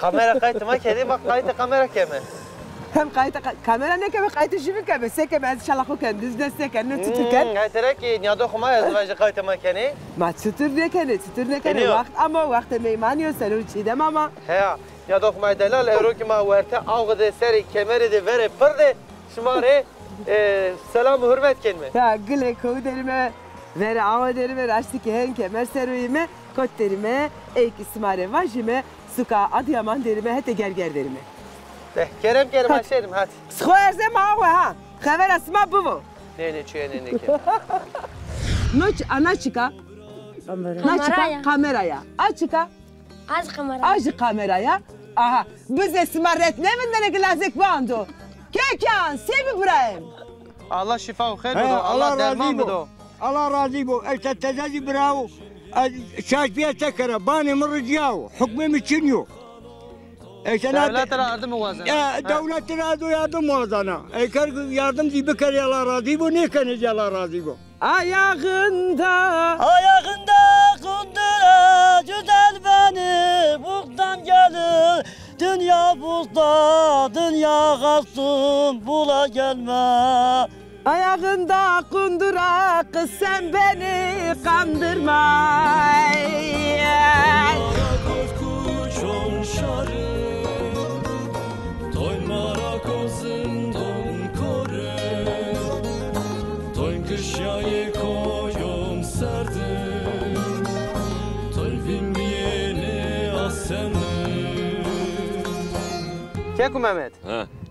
Kamera kayıtıma kedi bak kayıtı kamera keme. Hem kayıt kamera ne keme kayıt işimi keme seke ben şalakı ken düzde seke ne tutuken. Hayır ki niye dokuma yazıcı kayıtıma keni? Ma tutur ne kene vakt ama vakti meyman yok sen uçidem ama. He niye dokuma delal euro ki ma verte avgıdı seri kemeri de vere pırdı şımare selam hürmet kelime. Ya gile kovu derime vere ava derime raştı ki hen kemer seruyime kot derime ek ismare vajime suka Adıyaman derime hete gerger derime. Kerem aşerim hadi. Sıkıverze mağı ha. Haber asma bu. Ne çiğ ne ke. Noç ana çıka. Kameraya. Açıka. Az kamera. Aç kameraya. Aha. Biz esmaret ne minden glazik bandu. Kekan sebi İbrahim. Allah şifa ve hayır budu. Allah derman budu. Allah razı bu. İşte tezazı bravo. Şaşbiye tekrar. Bani mırıcıyav. Hükmüm için yok. Devlet yardım muvazzana. Devlet yardım muvazzana. Eğer yardım diye bir kere Allah razı bu ne kere Allah razı bu. Ayağında kundura güzel beni buktan gelir. Dünya buzda, dünya kalsın bula gelme. Ayağında kundura kız sen beni kandırma. Keku Mehmet.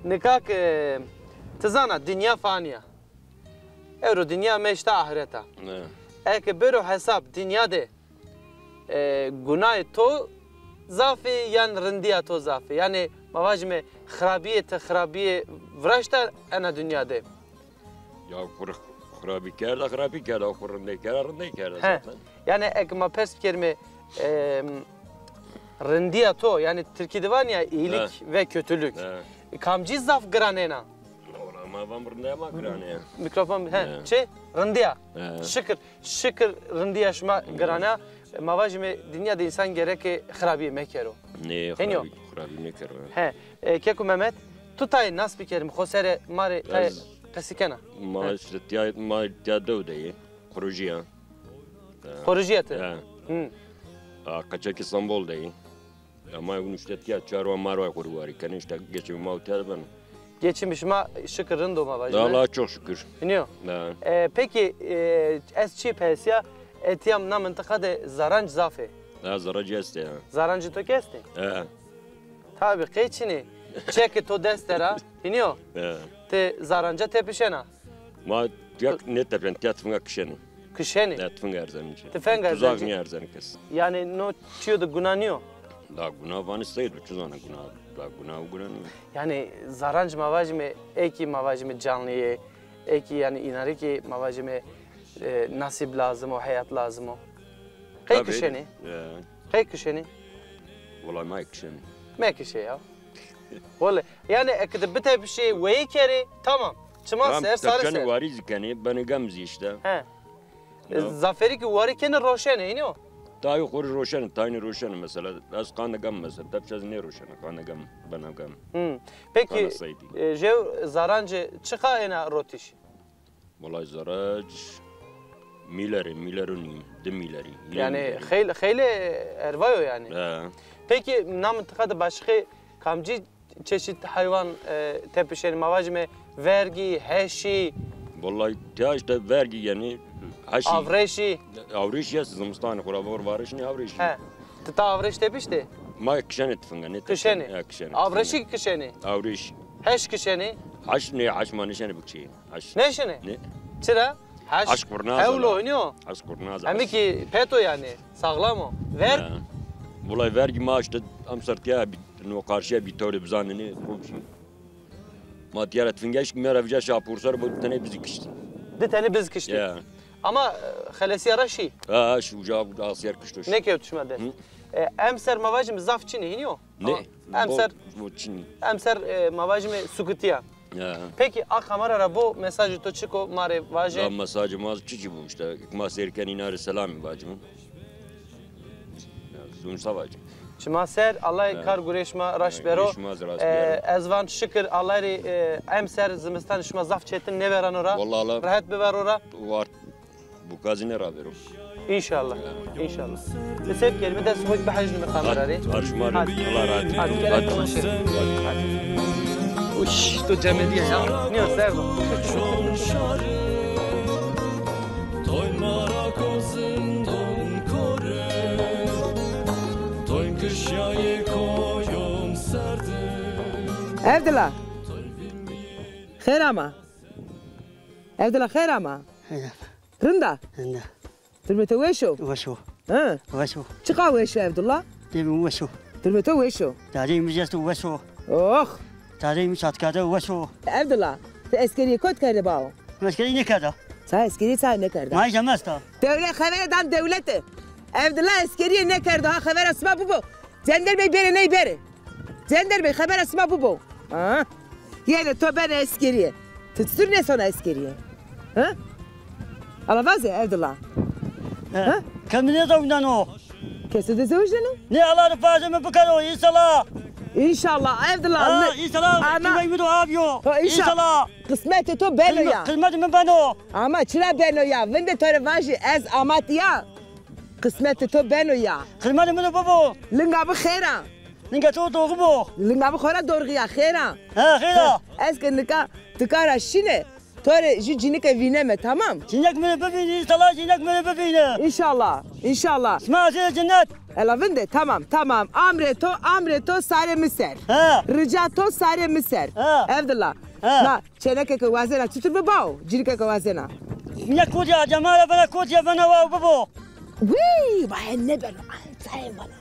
Nikak tızana dünya faniye. Euro dünya meşte ahireta. Eke bero hesap dünya de günah to zafi yan rindiya to zafi. Yani mavajme xrabiye vraşta ana dünyada. Ya xrabi kerda xurunde kerda zaten. Yani eke ma pers kerme rindiya to yani Türkiye'de var ya iyilik ve kötülük. Kamci zaf granena. Ma vam rindiya ma granena. Mikrofon çe rindiya. Şükür rindiya şma grana. Mavajme dünyada insan gerek xrabiye mekero. Ne xrabi mekero. Keku Mehmet tutay nas bikerim xosere mare tay kasikana. Ma ihtiyat devdeyi. Projiya. Projeyte. Kaçak İstanbul'dayım. Ama bunu işte çarva marva kuruvari. Kan işte geçim mağdur ben. Geçmişime şükürün doğma var. Allah çok şükür. Biliyor. Peki esçi pesya etiyam na mıntıkada zaranc zafe. Zarancı este ya. Zarancı to kesti. Tabii keçini çeki to destera. Biliyor. Te zaranca tepişena. Ma ne tepen tiyatfınga kışeni. Kışeni. Tiyatfınga erzenci. Tefenga erzenci. Tuzak erzen kes. Yani no çiyordu günanıyor. Da günah van isteydi. Çuzana günah. Da günah günanıyor. Yani zaranc mavajme eki mavajme canlıye. Eki yani inari ki mavajme nasip lazım o hayat lazım o. Kay kışeni. Kay kışeni. Vallahi ma kışeni. Ma kışe ya. Vallahi yani ekde bite bir şey ve kere tamam. Çıma ser sarı ser. Tepçeni variz kani beni gamzi işte. Zaferi ki vari kene roşen iniyor. Daha yukarı roşen, tane roşen mesela. Az kanı gam mesela. Tepçesi ne roşen? Kanı gam, bana gam. Peki jev zarancı çıka ena rotiş. Vallahi zarac milerin, de mileri. Yani xeyli ervayo yani. Peki nam tıkadı başka kamcı çeşit hayvan tepişeni mavacme vergi, heşi. Vallahi ya işte vergi yani heşi. Avreşi. Avreşi ya zımstan kurabor varış ne avreşi. Tıta avreş tepişti. Ma kışeni tfınga ne? Kışeni. Avreşi kışeni. Avreşi. Heş kışeni. Haş ne haş ma nişeni bukçi. Haş. Ne şene? Ne? Çıra? Haş kurnaz. Hevlo oynuyor. Haş kurnaz. Hem ki peto yani sağlam o. Ver. Vallahi vergi ma işte amsartiya no karşıya bir tane bizanını komşu. Ma diyara tfınga iş mera vija şapursar bu tane bizi kıştı. De tane biz kıştı. Ama xelesi araşi. Şu cevap asyer kıştı. Ne ki ötüşmedi? Emser mavacım zaf çini iniyor. Ne? Emser. Bu çini. Emser mavacım sukutiya. Peki kamera bu mesajı to çıko mare vaje. Ya mesajı maz çiçi bu işte. Ma serken inare selam bacım. Zun savacı. Şma ser Allah kar gureşma raş bero. Ezvan şükür Allah'ı em ser zimistan şma zaf çetin ne veren ora. Vallahi rahat bir ver ora. Var. Bu kazine rabero. İnşallah. İnşallah. Mesela kelime de soğuk bir hacı mı kamerari? Arşmar Allah razı olsun. Hadi gel konuşalım. Uş, tu cemediye ya. Ne o servo? Evdila. Khair ama. Evdila khair ama. Rında. Rında. Tırmete weşo. Weşo. Ha? Weşo. Çıka weşo Evdila. Demin weşo. Tırmete weşo. Tarihim jest weşo. Oh. Tarihim şatkada weşo. Evdila. Te askeriye kot kardı bao. Meskeri ne kadar? Sa askeriye sa ne kardı? Maaş amasta. Devlet haberdan devleti. Evdila askeriye ne kardı ha haber asma bu. Zender Bey bere ne bere? Zender Bey haber asma bu. Ha? Yani to ben askeriye. Tutsur ne sonra askeriye? Ha? Alavaze Evdila. Ha? Kamine davdan o. Kesede zevcenu? Ne Allah rıfazımı bıkar o inşallah. İnşallah Evdila. İnşallah. Kime du abiyo. İnşallah. Kısmeti to beno ya. Kısmetimi ben o. Ama çıra beno ya. Vende tore vanji ez amat ya. Kısmeti to beno ya. Kısmetimi de babo. Linga bu khera. Linga to doğru bu. Linga bu khora doğru ya khera. Ha khera. Ez kenika tıkara şine. Tore jinika vineme tamam. Cinek mi bebini inşallah cinek mi bebini. İnşallah. İnşallah. İsmail cennet. Elavinde tamam. Amreto sare miser. Ha. Ricato sare miser. Ha. Evdila. Ha. Na çeneke ke vazena tutur babao. Jinika ke vazena. Ne koca Cemal bana koca bana var babo. Wii, ben ne beno? Sayın bana.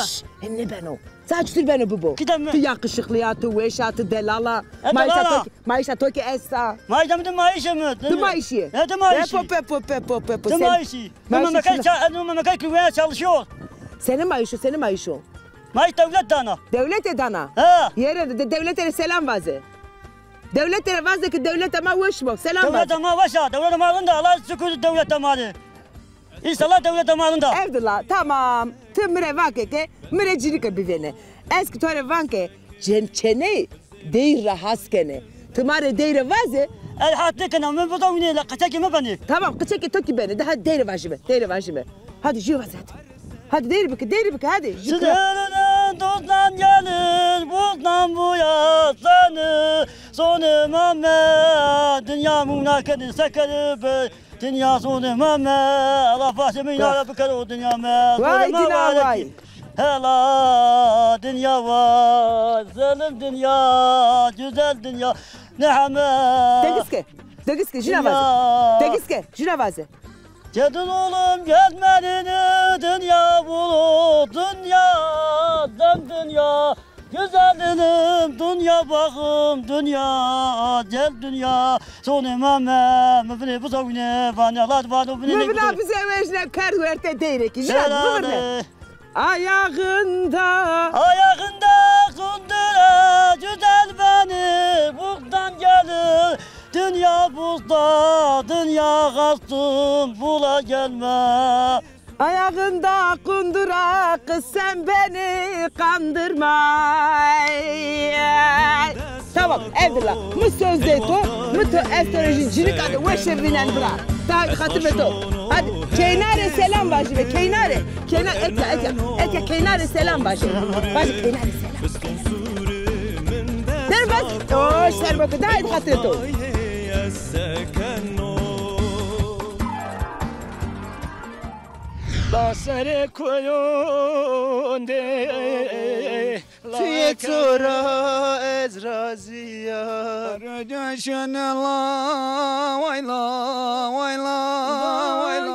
Şşş, ne beno? Saçtır beni bu. Gidem. Tu yakışıklı ya, tu veşa, tu delala. Delala. Maişa toki essa. Maişa mı maişa mı? Tu maişi. Ne tu maişi? Pepo. Tu maişi. Ama makay kuvveye çalışıyor. Senin maişi. Maaş devlet dana. Devlet edana. Ha. Yere devletlere selam vazı. Devletlere vazı ki devlet ama hoşmuk. Selam vazı. Devlet ama başa. Devlet amalında. Allah şükür devlet amalı. İnşallah devlet amalında. Evdila tamam. Tu mire vakeke, mire cirika bivene. Eski tore vanke, çene deyre haskene. Tumare deyre vazı. El hatlıkına mı bu da oynayla. Kaçak mı beni? Tamam kıçaki toki beni. Daha deyre vajime. Hadi jü vazı hadi. Hadi deyre bike hadi. Sıdırının tozdan gelir, buzdan bu yazanı. Sonu Mehmet, dünya münakedi sakarı be. Dünya sonu Mehmet, Allah fahşemi inara bıkar o dünya Mehmet. Vay dina vay. Hela dünya var, zalim dünya, güzel dünya. Nehamet. Tegiske, jina vazı. Gedin oğlum gelmedini dünya bulup dünyadan dünya. Güzelim dünya bakım dünya gel dünya. Sonu mame mevne bu zavine vanyalar var o bine. Mevna bize vejne kar verte deyrek. Ayağında kundura güzel beni buradan gelir. Dünya buzda, dünya kastım, bula gelme. Ayağında kundura kız sen beni kandırma. Tamam Evdila, mı sözde to, mı to astroloji cirik adı ve şevinen bıra. Daha hatır ve to. Hadi Keynare selam başı ve Keynare etya Keynare selam başı. Başı Keynare selam. Der bak, o serbakı daha hatır to. Basere koyonde Tuye tora ezraziya Rödeşen la vayla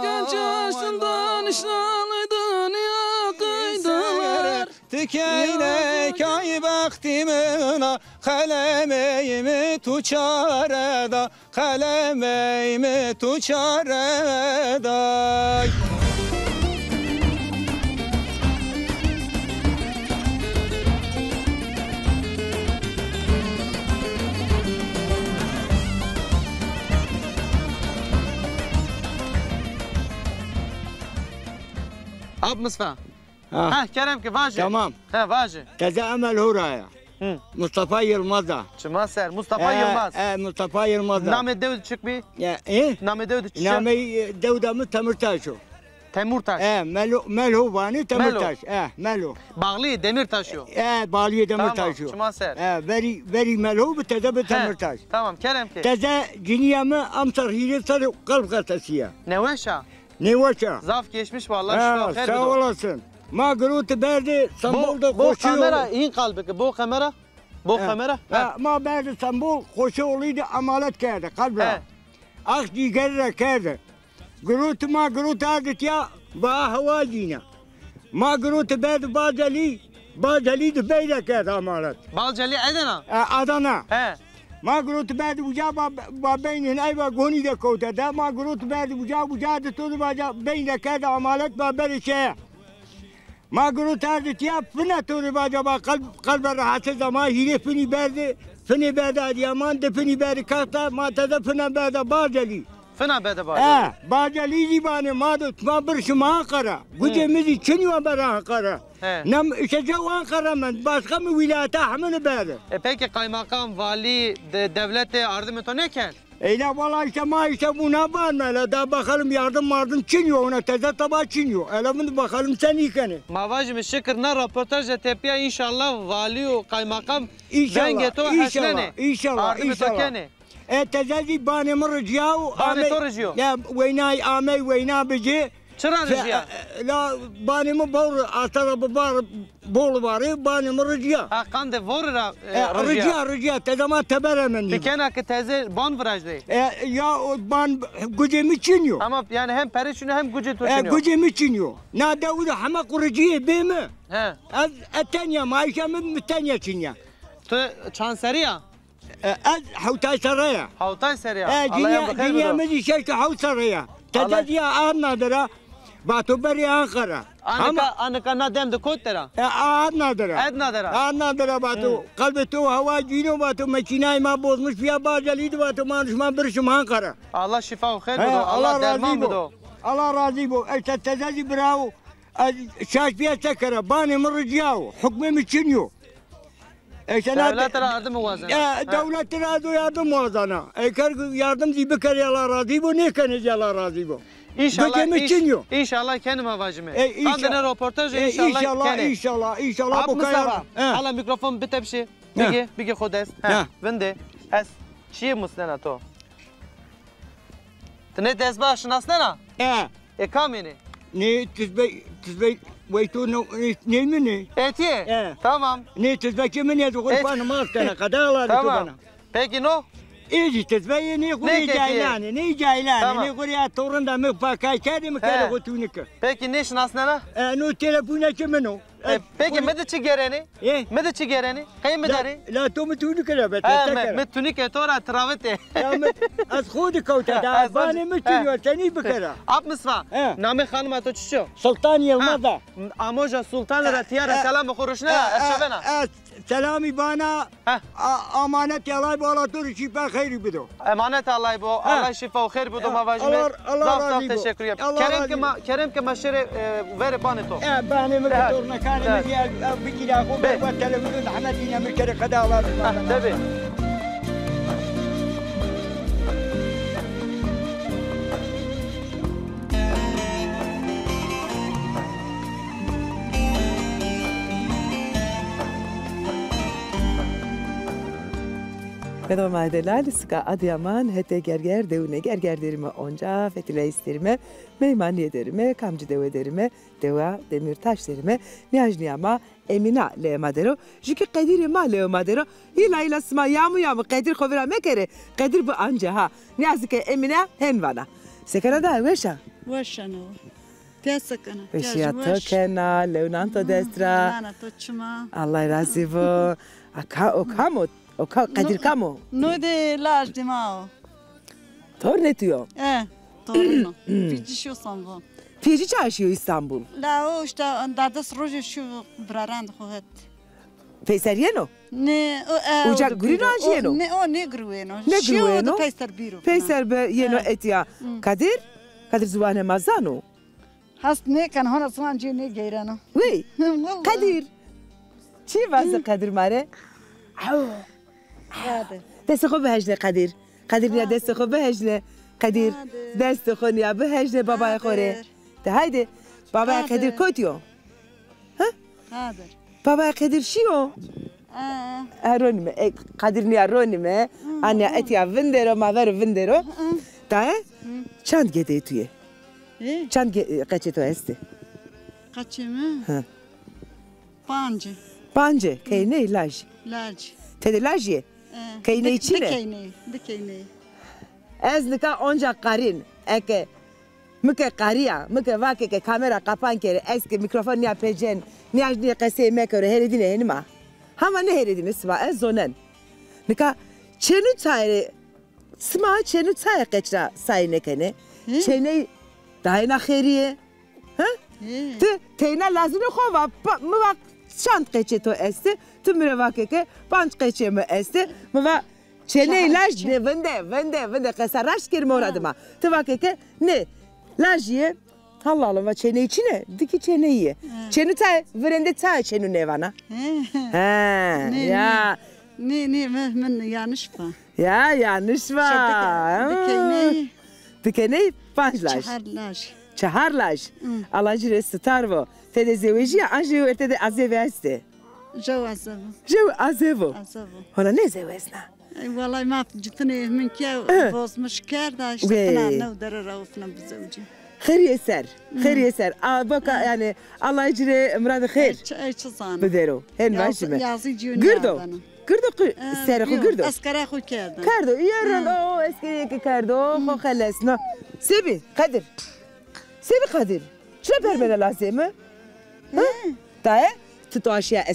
Gençasından işnalıydın ya kaydılar Tikeyle kay baktimina Kalemeyimi tuçareda Kalemeyimi tuçareda Ab Mısfa. Ha Kerem ki vaje. Tamam. Ha vaje. Teze Emel Huraya. Mustafa Yılmaz'a. Çıma ser. Mustafa Yılmaz. Mustafa Yılmaz'a. Name devd çık bir. Name devd çık. Name Devdamı Temirtaş'ı. Temurtaş. Melhu Vani Temirtaş. Melhu. Bağlı Demirtaş yok. Bağlıya Demirtaş Tamam. yok. Çıma ser. Veri Melhu bu teze bir Temirtaş. Tamam Kerem ki. Teze ciniyemi Amsar Hile sarı kalp katasiye. Neveşa. Nevaşa. Zaf geçmiş vallahi şifa Sağ olasın. Ma grutu berdi İstanbul'da koşuyor. Bu kamera in kalbi bu kamera. Bu kamera. Ma berdi İstanbul koşuyordu amalet kerdi kalbra. Akciğerle kerdi. Grutu ma grutu adet ya ba havacina. Ma grutu berdi Bazeli de beyle kerdi amalet. Balcali Adana. Adana. He. Ma grutu berdi buca ba beynin ayva goni de kota da ma grutu berdi buca de todo baca beyle kerdi amalet ba berişe. ما قلت هذا تياب فينا توري باجا قلب راحت زمان هي فيني برد ديامان دفني برد كاتا ما تدفنا برد باجلي فينا برد باجلي باجلي زبانه ما دوت ما برش ما قرا قجي مزي شنو برا قرا نم شجوا قرا من başka mı vilayete hamını berdi. Peki kaymakam, vali, devlet yardım to ne ken? Eyle valla işte ma işte buna bağırmayla da bakalım yardım çiniyor ona teze tabağı çiniyor. Öyle bunu bakalım sen yıkanı. Mavacım şükür ne röportajla tepiye inşallah vali o kaymakam İnşallah. Tezezi banımı rıcıyav. Bane to rıcıyor. Ya veynay amey veyna bici. Çıran rıcıya. La banımı bol atarabı bol var banımı rıcıya. Ha kan de vorra rıcıya. Rıcıya tezama teberemen. Dikena ki teze ban virajdı. Ya ban gücümü çiniyor. Ama yani hem perişini hem gücü tutuyor. Gücümü çiniyor. Na davulu hamak rıcıya be mi? He. Etenya maişamı mütenya çiniyor. Tu çanseriya. Az havtay saraya. Havtay seriya. Dünya mezi şeyki hav saraya. Tezediye Adnadır'a. Batuberi Ankara. Anka nadem de kottera. Adnadır'a batu. Kalbetu hava cino batu makinayı ma bozmuş ya bazeliydi batu manuşma birişim Ankara. Allah şifa ve hayır budu. Allah derman budu. Allah razı bu. İşte tezedi bravo. Şaşbiye sekere. Bani mırıcıyav. Hükmüm içiniyor. Devlet yardım muvazzana. Devlet yardım muvazzana. Eğer yardım zibi kere Allah razı bu ne kene Allah razı bu. İnşallah kendim havacımı. Kendine röportaj İnşallah bu kadar. Hala mikrofon bitepşi. Bigi khodes. Vende. Es çiğ muslena to. Tne dezba şınasnena? Kamini. Ne tizbey Veytu ne mi ne? Etiye. Tamam. Ne tizbey kimin ya kurbanı mastana kadar Tamam. Peki no? İyi tizbey ne kuri caylani ne kuri torunda mı pakay kedi mi kedi kutunika. Peki ne şınasnena? No telefona kimin o? Peki mede çigereni? Mede çigereni? Kayım medari? La to mutunika la bet. Metunika tora travete. Az khudi kota da bani mutuniyor seni bikara. Ap misva. Name hanıma to çişo. Sultan Yılmaz'a. Amoja Sultan Ratiyara selam khuruşna şevena. Selamı bana amanet yalay bağla dur şifa hayır bido. Emanet Allah bu. Allah şifa ve hayır bido mavajime. Allah teşekkür ederim. Kerem ke maşere vere bani to. Bani mi torna kanı bir kila ko be telefonu Ahmet'ine bir kere kadalar. Tabii. Bedava madeler sıka Adıyaman hete gerger devune gerger derime onca fetile isterime meymaniye derime kamcı deve derime deva demirtaş derime niyajniyama emina le madero jiki kadiri ma le madero ila sma yamu kadir khovira mekere kadir bu anca ha niyazike emina henvana sekana da veşa وشنو تسكنا veşiyato kena leonanto destra انا تشما Allah razı bu okamo Kadir kamo? نودي لاش دماغ Tornetiyor. طورنا في شو صنبو Fiyeci çalışıyor İstanbul. لا وش دادس روج شو براراند خوت Peyserieno? Ne Ucak Grinagieno? Ne o negrueno. Negrueno? Peyser biro. Peyser be yeno etya. Kadir? Kadir Zuvane Mazano? هست نیکن هون اصلا چی نگیرن وی قدیر چی واسه قدیر ماره دست خوب بهجله قدیر نیا دست خوب بهجله قدیر دست خو نیا بهجله بابای خوره ده هایده بابای قدیر کتیو ها بابای قدیر شیو رونیمه قدیر نیا رونیمه آنیا اتیا وندرو ماور وندرو ده چند گده تویه چند قچه تو هستی قچه mi پنجه که نه لاج تده لاجیه که نه چیه دکینه از نکا آنجا قارین اگه مکه قاریا مکه واقعی که کامرا قپان کرده از که میکروفون نیا پیجن نیاز نیا قصه میکره هردینه هنما همه نه هردینه سوا از زنن نکا چنو تایره سما چنو تای قچرا سای نکنه چنه داینا خیریه ها تینا لازم خواه موا چند قچه تو استه تو میره واقعی که 5 قچه ما استه موا چنه لاج نه ونده قصه راش کر مورد ما تو واقعی که نه لاجیه الله الله و چنه چی نه دیگه چنه ایه چنو تا ورنده تا چنو نیوانا یا نه من yanlış var ya yanlış var dikene 5 لاج چهار لاج الله جره ستار و تده زوجی آنجا ورته ازیو هسته جو ازیو حالا نه زوج نه والله ما جتني من كيا باز مش كاردا اشتغلنا نودر روفنا بزوجي خير يسر بقى يعني الله يجري مراد خير اي تصان بدرو هن ماشي قردو سرخو قردو اسكرا خو كاردا كاردو يرن او اسكري كاردو خو خلصنا سيبي قدر شو برمنا لازم ها تاي تتواشيا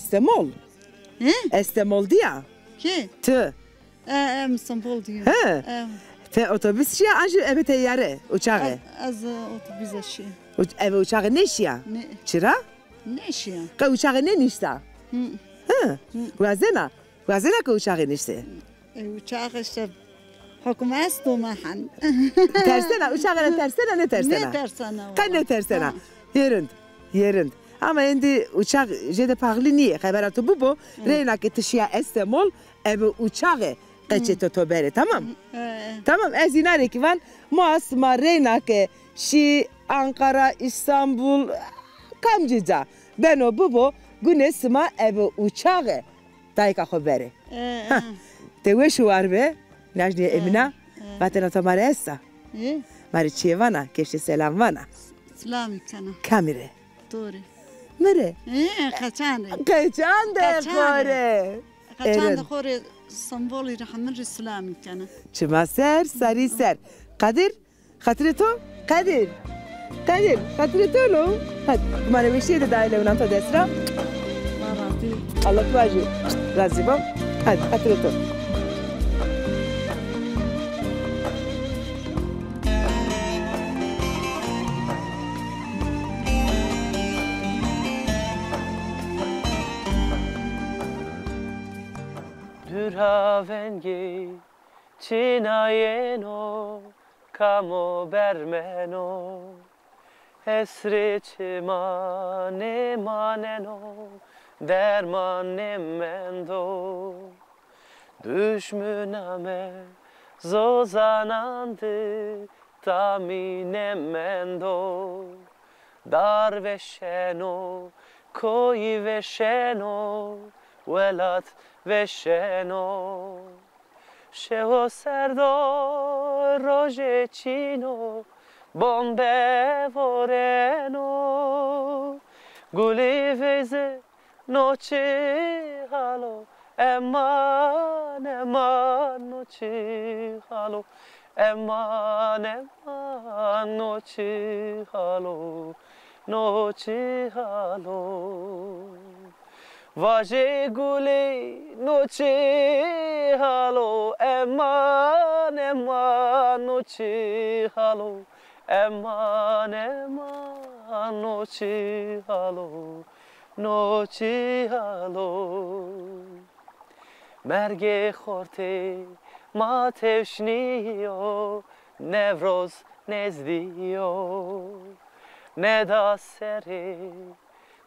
استمول ديا كي İstanbul diyor. Te otobüs şey anca eve teyare uçağı. Az otobüs şey. Eve uçağı ne şey? Ne? Çıra? Ne şey? Ka uçağı ne nişta? Vazena ka uçağı nişte. Uçağı işte hükümet domahan. Tersene uçağına tersene ne tersene? Ne tersene? Kan ne tersene? Yerinde. Ama şimdi uçak jede pahalı niye? Haberatı bu. Reyna ki tışya İstanbul eve uçağı kaçtı to bere tamam? Tamam az inare ki van muasma reyna ki şi Ankara İstanbul kamcıca. Ben o bu günesma eve uçağı dayka haberi. Te şu var be? Najdiye Emine. Vatana tamaresa. Mariçe vana keşke selam vana. Selam kana. Kamire. Doğru. Mire? Kaçan de khore. Kaçan da khore سمبولی رحمت اسلامی کنه. چما سری سر. قدر خاطر تو؟ قدر خاطر تو لو؟ من میشه دایله اونم تا دست را. الله تو اجو. راضی بام. خاطر تو. Duravengi cinayeno kamo bermeno esri çimane maneno dermane mendo düşmüname zozanandı tamine mendo dar veşeno koy veşeno velat veşeno şeho serdo roje çino bombe voreno guli veze noche halo eman noche halo eman noche halo Vaje gule noche halo eman noche halo eman noche halo merge khorte ma tevshniyo nevroz nezdiyo ne da seri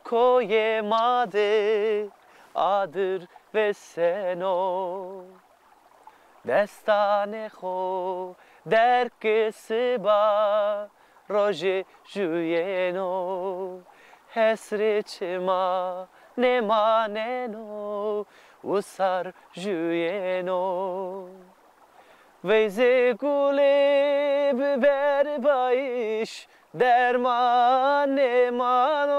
koyemadı adır ve sen o destane ho der kısba roje juyeno hesreçma ne maneno usar juyeno Veyze gule biber bayiş derman emano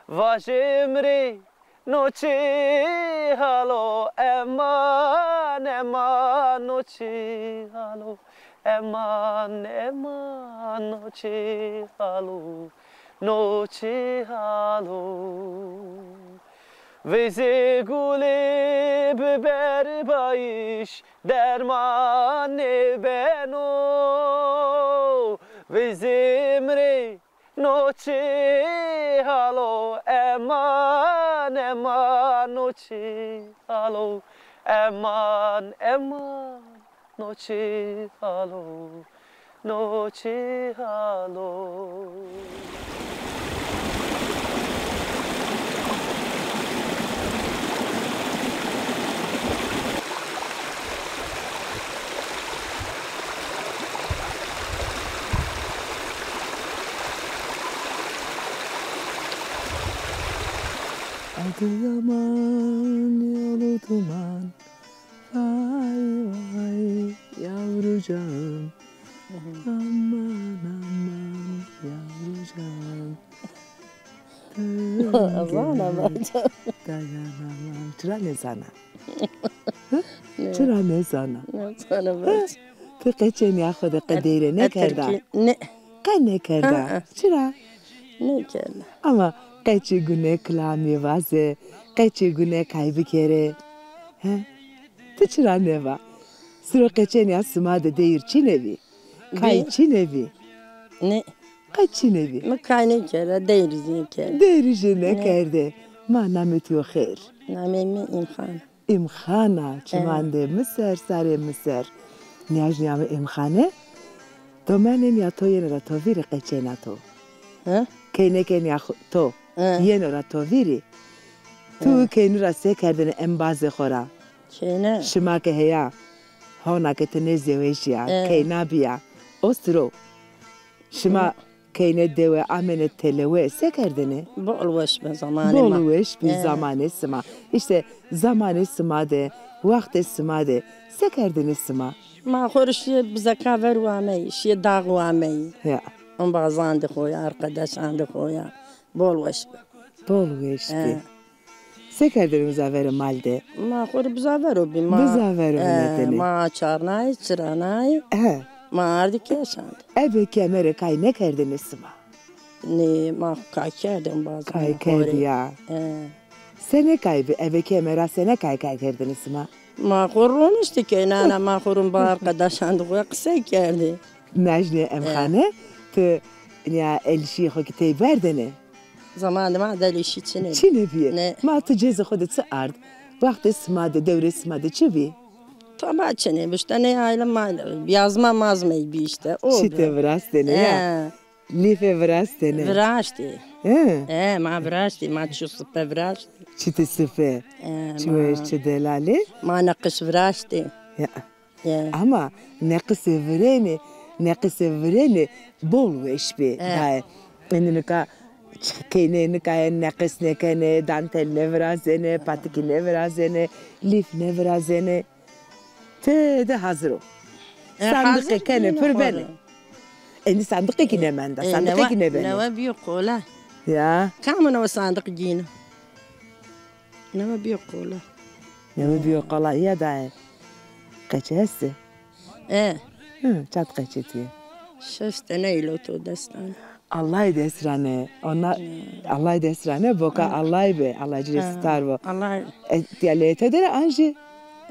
Vajemre noche halo eman eman noche halo eman eman noche halo Veze gule biber bayiş derman beno Vezemre noche halo eman eman noche halo eman eman noche halo Adı yaman yolu duman Vay vay yavrucağım Aman aman yavrucağım Dayanamam. Dayanamam. Çıra ne sana? Çıra ne sana? Dayanamam. Fıkıçın ya kudu kadire ne kerda? Ne? Ne kerda? Çıra? Ne kerda? Ama kaçı güne klami vazı, kaçı güne kaybı kere. Te çıra ne va? Sıra kaçın ya sımada deyir çinevi. Kay çinevi. Ne? Kay çinevi. Ma kay ne kere, deyiriz ne kere. Deyiriz ne kerde. Ma namet yo khair. Namemi imkhana. İmkhana. Çimande Mısır, sarı Mısır. Niyajniyamı imkhane. Domanen ya to yenera to viri kaçena to. Keyne ya to. Yenera to viri. Tu keynura sekerdene en bazı khora. Keyne. Şima ke heya. Hona ke teneze veşya. Keyna biya. Ostro. Şima keyne deve amene telewe sekerdene. Bolweş be zamanı ma. Bolweş bir zamanı sıma. İşte zamanı sıma de. Vakti sıma de. Sekerdene sıma. Ma khorşi bize kaver vameyi. Şi dağ vameyi. Ya. On bazan de khoya. Arkadaş andı khoya. Bolweş be. Bolweş be. Sekerdene müzavere malde. Ma khor bizaver o bi ma. Bizaver o netene. Ma çarnay, çıranay. Ma ardı keşand. Ebe kemere kay ne kerdene sıma. Ne ma kay kerdim bazı. Kay kerdi ya. Sene kaybı ebe kemera sene kay kerdene sıma. Ma khorun işte ki nana ma khorun ba arkadaş andı khoya kısa kerdi. Najne emkhane te ya elşi xo kitay verdene. Zamanı ma delişi çine. Çine biye. Ma teceze xodetse ard. Vakti smade devre smade çivi. Tabii çine işte ne ailem yazma mazmayı bir işte. O. Çite vrastene ya. Life vrastene. Vrashti. Ma vrashti ma çusupe vrashti. Çite sıfe. Çuveş çedelale. Ma nakış vrashti. Ya. Ama nakıs vreni bol veşbi. Da endine ka keyne kaya nakıs ne kene dantel ne vrazene patiki ne vrazene lif ne vrazene te de hazır o. Sandık kene pür beni. Endi sandık ki ne menda sandık ki ne beni. Ne var bir kola. Ya. Kamına o sandık giyine. Ne var bir kola. Ne var bir kola ya da kaçesi. Çat kaçeti. Şeste ne ile otu destan. Allah desrane. Ona Allah desrane boka Allah be. Allah cirestar bu. Allah. Diyalete de anji.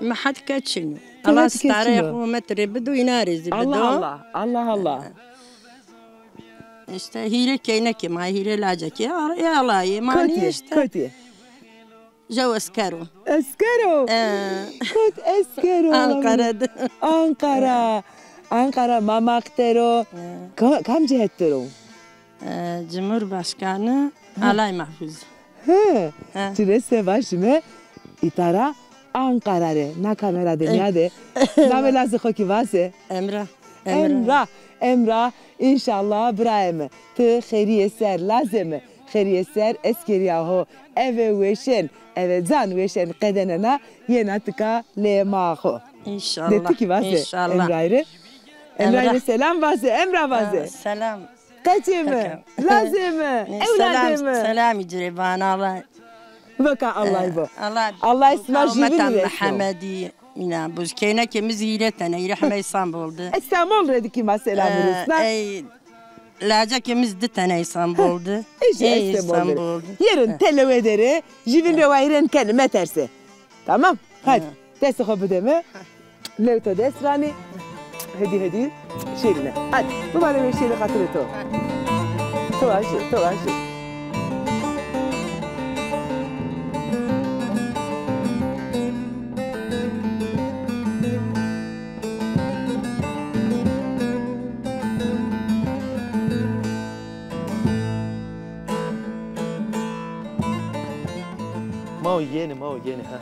Ma had kaçın. Allah stare hükümet bedu inariz bedu. Allah. İşte hile keyne ki ma hile laca ki ya Allah mani işte. Kötü. Jo askero. Askero. Kut askero. Ankara'da. Ankara. Ankara Mamaktero. Kam cihettero? Cumhurbaşkanı Alay Mahfuz. He. Çirese başime itara Ankara're. Na kamera dünyada. Name lazı hoki vase. Emrah. İnşallah Brahim. Tı kheriye ser lazım. Kheriye ser eskeriyaho. Eve veşen. Evet zan veşen kadenena yenatıka lemaho. İnşallah. Detti ki vase. İnşallah. Emrah're selam vase. Emrah vase. Selam. Kaçımı? Lazımı? Evladımı? Selam icri bana Allah. Baka Allah bu. Allah isma jivin ve Muhammedi. İnan bu keyne kemiz yiretene. İrahme İstanbul'du. İstanbul rediki selam Ruslan. Laca kemiz de tane İstanbul'du. İstanbul'du. Yarın televederi jivin ve vayren kelime tersi. Tamam? Hadi. Desi hobu deme. Levto desrani. Hadi. Şirine. Hadi. Bu bana bir şeyle hatırlat o. Tovaşı. Mao yeni ha.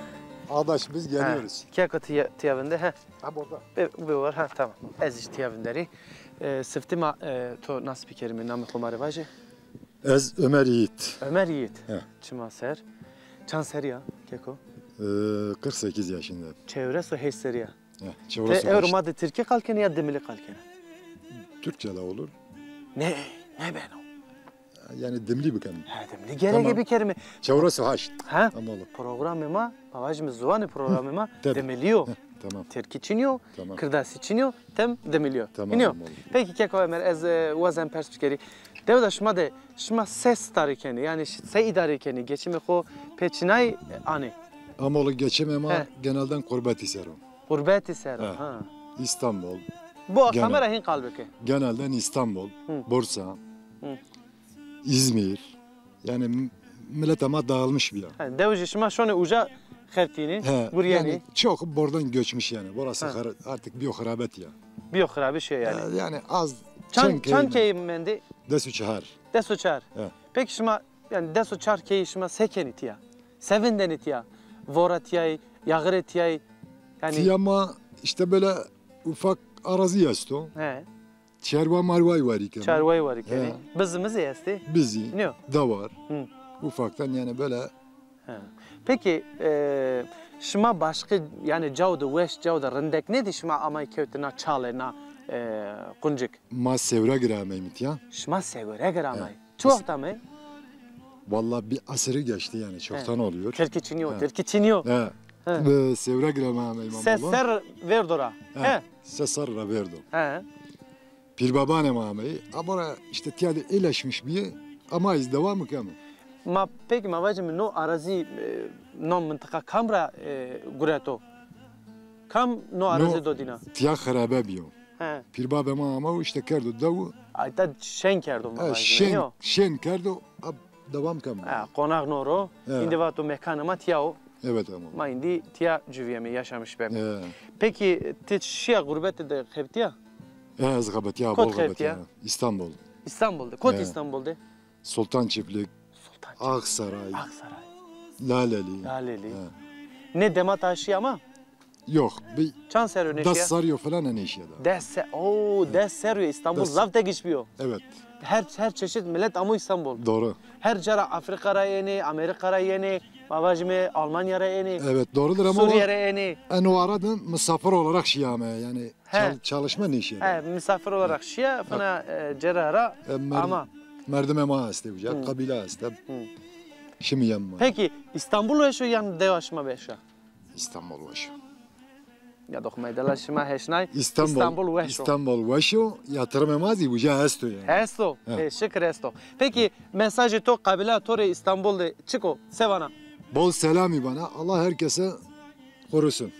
Adaş biz geliyoruz. Kaka tiyavinde ha. Ha burada. Bir var ha tamam. Ez tiyavinderi. Sıftıma to nasıl bir kelime namı kumarı vajı? Ez Ömer Yiğit. Ömer Yiğit. He. Çima ser. Çan seriya keko? 48 yaşında. Çevre su heş seriya. Çevre su. Evrumada Türkiye kalkene ya demili kalkene? Türkçe de olur. Ne ben o? Yani demli bir kelime. Ha demli gerek bir kelime. Çevre su haşt. Ha? Tamam. Programıma, avajımı zuvanı programıma demiliyor. Tamam. Türkçe çiniyor, tamam. Kırdasi çiniyor, tem demiliyor. Tamam. Peki keko Ömer ez vazen perspektifi. Devda şma ses tarikeni yani se idarikeni geçimi ko peçinay ani. Ama geçim ama genelden kurbeti serum. Kurbeti serum ha. İstanbul. Bu kamera hin kalbeki. Genelden İstanbul, Bursa, İzmir. Yani millet ama dağılmış bir yer. Yani devji şma şonu uca xertini, buryani. Yani çok buradan göçmüş yani. Burası artık bir harabet ya. Bir harabe şey yani. Yani az Çan keyim mendi. Desu çahar. Desu çar. Peki şma yani desu çar key şma sekenit ya. Sevindenit ya. Vorat yay, yağret yay. Yani tiyama işte böyle ufak arazi yasto. Çerva marvay var iken. Çervay var iken. Bizimiz yesti. Bizi. Da var. Ufaktan yani böyle. Peki şma başka yani cavda veş cavda rındek ne di şma amay kevtina çalena kuncuk. Ma sevre giramay mit ya. Şma sevre giramay. Çok da mı? Vallahi bir asırı geçti yani çoktan oluyor. Türkçe çiniyor. Sevre giramay mamma. Sesler verdora. Sesler verdo. Pirbabane mamay. Ama işte tiyade iyileşmiş bir ama iz devam mı? Ma peki ma vacım no arazi no mıntıka kamra gureto. Kam no arazi dodina. Tiya harabe biyo. Pirbabe ma ama işte kerdo davu. Ayta şen kerdo ma vacım. Şen kerdo devam kam. Konak noro. Indi vato mekanıma tiyao. Evet ama. Ma indi tiya cüviyemi yaşamış ben. Peki şia gurbette de heptiya? Ez gabetiya bol gabetiya. İstanbul. İstanbul'da. Kot İstanbul'da. Sultan Çiftlik. Aksaray. Laleli. Ne demat aşı ama? Yok. Bir çan seryo neşiya? Das sarıyor falan ne neşiya da. Das seryo İstanbul zavte geçmiyor. Evet. Her çeşit millet ama İstanbul. Doğru. Her cara Afrika'ya yeni, Amerika'ya yeni, babacığım Almanya'ya yeni. Evet doğrudur ama Suriye'ye yeni. O aradan misafir olarak şiyame yani çalışma neşiya. Misafir olarak şiya fena cerara ama. Merdime ma isteyecek, kabile isteyecek. Şimdi yanma. Peki İstanbul veşo yan devaşma veşo? İstanbul veşo. Ya dokmaydalar şima heşnay. İstanbul veşo yatırmamazi bu cehesto yani. Hesto. Şükür hesto. Peki mesajı to kabile tore İstanbul'da çıko sevana. Bol selami bana. Allah herkese korusun.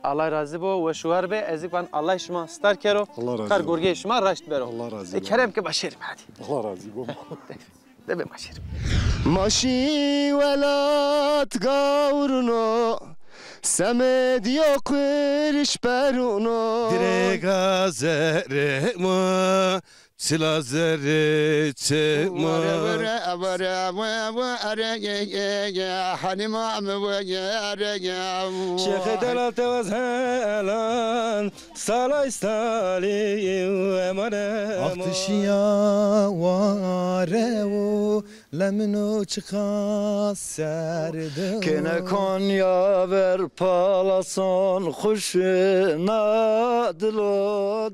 Allah razı bu ve şuar be ezik ban Allah şuma star kero. Allah razı. Kar gorge şuma raşt bero. Allah razı. Kerem ke başerim hadi. Allah razı bu. Debe başerim. Maşi velat gavrno Semed yok iş beruno Direga zerema Sila zerre çema Şeyh delal tevaz helan Salay salim emare Ahtışya varevu Lemnu çıkas serdu Kene konya ver palason Kuşuna dilo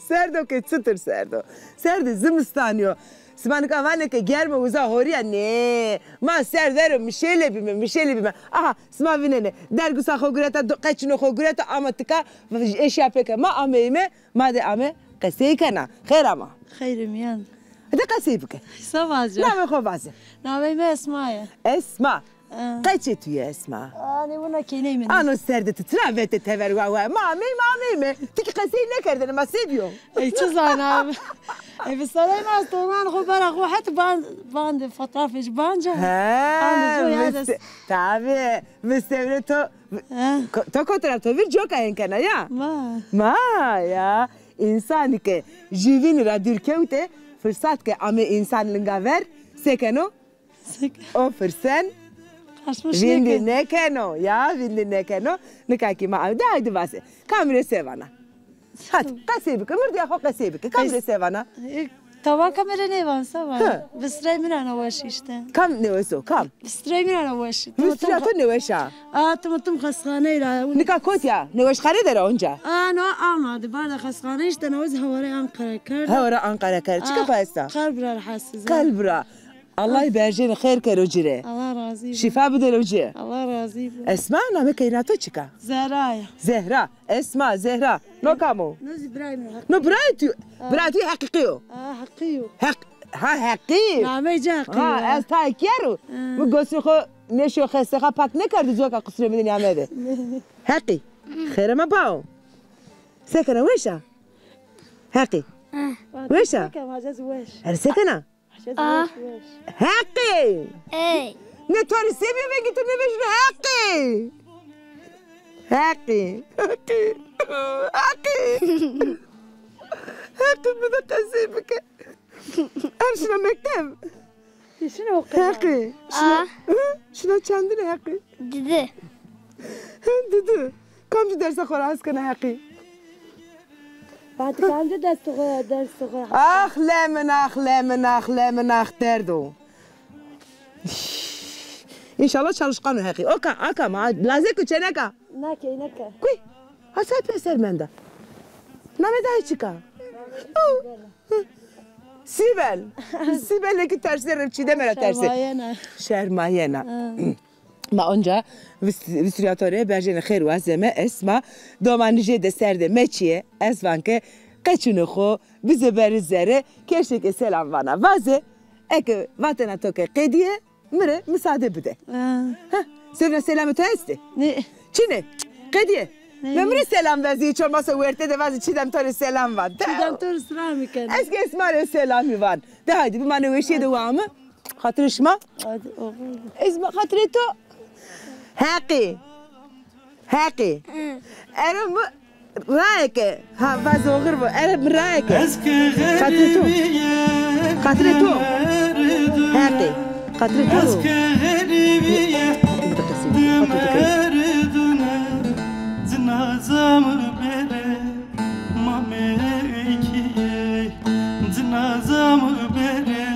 Serdo ke çıtır serdo. Serdo zımstanıyor. Smanık avane ke germe uza horiya ne. Ma serdero mişele bime. Aha sma vinene. Dergu sa khogureta kaçino khogureta amatika eşya peke ma ameyme ma de ame kaseykana. Khair ama. Khairim yan. Hadi kaseybuke. Savazca. Name khovaze. Name Esma'ya. Esma. Kaç etiyor Esma? Ne buna keneyim. Ano serde travete teverwa. Mami. Tiki kasey ne kerdin ma seviyor. Ey çizan abi. Ey salayım aslan khubara xo hat band fotoğrafış banca. Tabii. Müstevre to fotoğrafı bir joka enkana ya. Ma ya. İnsan ke jivin radürkevte fırsat ke ame insanlığına ver. Sekeno. O fırsen. Vindi nekeno ya vindi nekeno nikaki ma avda haydi vase kamera sevana hadi kasebik mırdı ya kasebik kamera sevana tava kamera ne vansa var vistray mirana vaş işte kam ne veso kam vistray mirana vaş vistray to ne veşa tamatum khaskhane ila nika kotya ne veş khare onca no almadı barda khaskhane işte ne vez havara Ankara kar çıka paysta kalbra hassiz kalbra Allah berjeni khair kero jire Allah razı şifa bedel oje Allah razı Esma name kaynato çıka Zehra Esma Zehra no kamo no Ibrahim hakikiyo hakiyo hakiyo name hakiyo az ta kero bu gosxo neşo khasxa pak ne kardı zoka qısre medin yamede haqi khair ma bao sekana weşa haqi weşa sekana Hakkı. Ne tane seviyor ve gittim ne beşine Hakkı bu da kasibik. Şuna mektep. Şuna okuyor. Hakkı. Şuna çandı ne Hakkı? Dede. Dede. Kamcı derse koras kana Hakkı. بعد كان جدا درس صغير lemen derdo. İnşallah çalışkan haki. Aka ma lazek çeneka. Naka. Kuy. Hasa peser menda. Name daha çıka. Sibel'le ki terslerim çidemere tersi. Şermayena. Ma onca vistryatore berjene khair wa zeme esma domanije de serde meçiye esvanke kaçını xo bize berizere keşke selam vana vaze ek vatana toke qediye mire müsaade bide sevna selamı testi ne çine qediye memri selam vazi hiç olmazsa verte de vazi çidem tori selam var çidem tori selam iken eski esma selamı var de haydi bu mane veşe de var mı hatırışma esma hatırito Hakkı. Erim رايك ها فازوغر انا رايك خاطرتو هاقي خاطرتو زنازم بره مامکی زنازم بره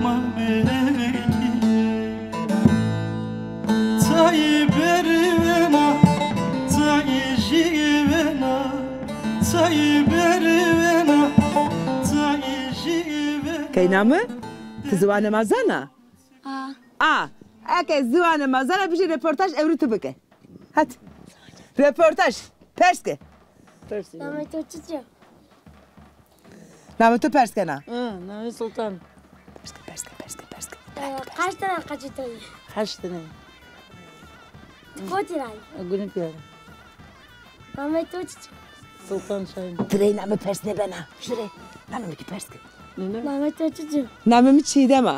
مامکی تای برنا تای جیونا تای برنا تای جیونا كاينه تزوانه مازانا اكي زوانه مازانا بيجي ريبورتاج اوريتو بك هات ريبورتاج بيرسكي نامتو بيرسكنا نامي سلطان بيرسكي kaç tane kaçtın? Kaç tane? Kaç tane? Günü bir. Namı tuç. Sultan Şahin. Tırey namı persne bana. Şuraya. Namı ki perske. Namı tuç. Namı mi çiğdeme.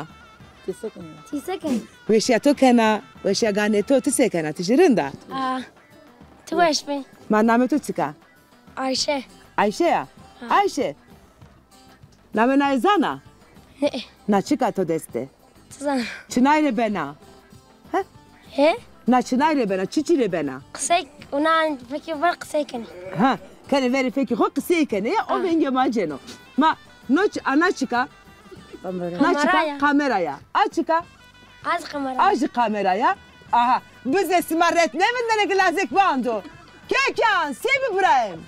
تسكن وشيا تو كنا وشيا غاني تو تسكنا تجرندا تو ايش بين ما نامتو تسكا عايشة عايشة عايشة نامنا إزانا ناتشيكا تو دستي تزان چنايري بنا ها هي نا چنايري بنا چيچيري بنا قسيك ونان فكي فرق سيكن ها كان فيري فيكي خو قسيكن يا او بينجا ما جنو ما نوچ اناچيكا ناچيكا كاميرايا اچيكا از كاميرا اج كاميرايا aha biz esmaret ne vindene glazek bando kekan sebi ibrahim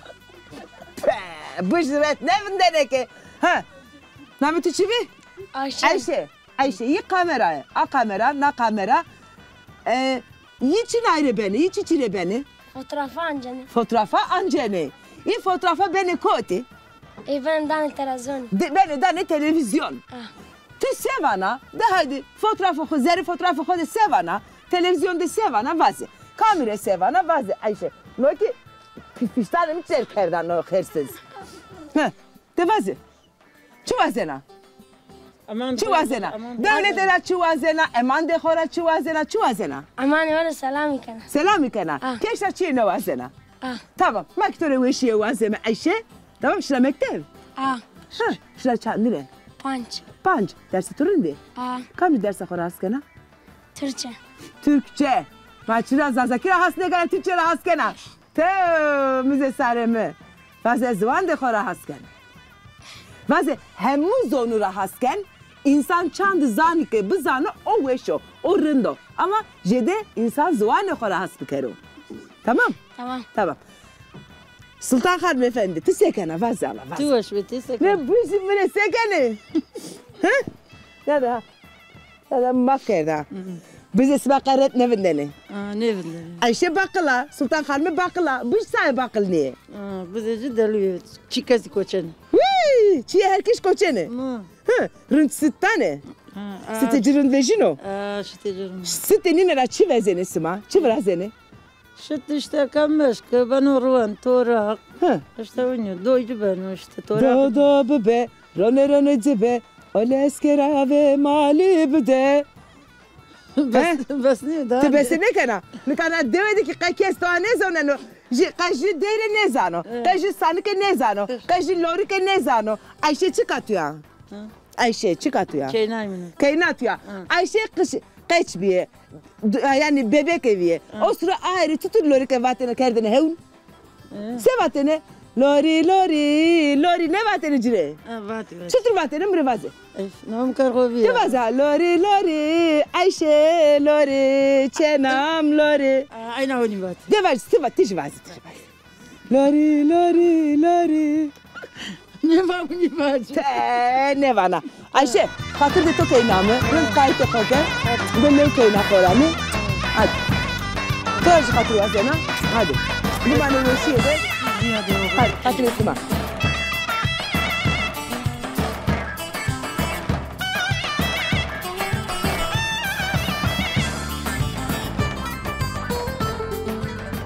bujret ne vindene ke ha nameti çivi Ayşe iyi kameraya a kamera na kamera yiçin ayrı beni yiçire beni fotoğrafa ancene iyi fotoğrafa beni koti ben dane televizyon tu sevana de hadi fotoğrafı zeri fotoğrafı de sevana televizyonda sevana vazi kamera sevana vazi Ayşe loki piştanım çerkerdan o hırsız de vazi çuvazena چوازنا دانه درا چوازنا امان ده خورا چوازنا امان ولا سلامی کنه کیشا چی نوازنا tamam مکتوره وشی وازم عیشه tamam شلا مکتب شلا چندره 5 درس تورندی کام درس خورا هست کنه Türkçe maçıra zazakira has ne kadar Türkçe has کنه تو میز سرمه واسه زبان ده خورا هست کنه واسه همون زونو را هست کن insan çandı zani ki bu zanı o veşo o rindo ama jede insan zuanı khora hasbikero tamam Sultan Hanım efendi tisekana vazala Tuvaş ve tisekana ne bu zimre sekane ya da makerda biz isma qaret ne vindene ne vindene Ayşe bakla Sultan Hanım bakla bu say bakl ne biz de delu çikasi koçen çi herkes koçene Rınt sittane. Sitecirın vejino. Sitecirın. Sitenin era çi vezene sima. Çi vrazene. Şit işte kamış ki ben orvan torak. İşte onu doydu ben işte torak. Do bebe rone cebe. Ole eskera ve mali bide. Bas ne da? Tebese ne kana? Ne kana devedi ki kakes to ne zonano. Kaji dere ne zano. Kaji sanike ne zano. Kaji lorike ne zano. Ayşe çıkartıyor. Ayşe çıkartıyor. Kaynatıyor. Ayşe kaç bir yani bebek evi. O sıra ayrı tutur lori kevatene kerdene hevun. Sevatene lori ne vatene cire? Vatene. Tutur vatene mrevaze. Nam kargoviya. Tevaza lori Ayşe lori çenam lori. Ayna oni vat. Devaj sevat tijvaze. Lori. Ne var bu bacı? Ne vana. Ayşe, hatır de to keynamı. Ben kayıt koke. Ben ne keyna koranı. Hadi. Toj hatır yazena. Hadi. Bu bana ne de. Hadi, hatır etme.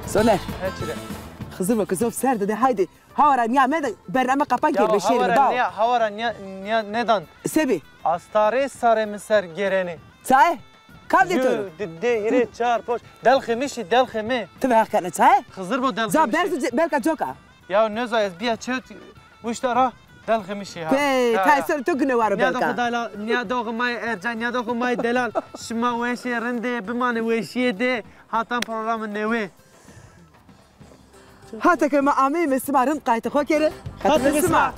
Soner. Kızım ve kızım serde de haydi. Havaran ya med berrame kapan gir beşir da. Havaran ya neden? Sebi. Astare sare miser gereni. Sahi? Kav de toro. De yere çar poş. Delximişi delximi. Tabii hakikaten sahi? Kızır bu delximişi. Za belka joka. Ya ne zayız bir çöt. Bu işte ra delximişi ha. Bey, taysır tu güne var belka. Niye doğumay Ercan, niye doğumay Delal. Şma veşi rende bimane veşi de hatan programın nevi. هاتك ما عمي مسمع رنقايت خوكرة هات مسمع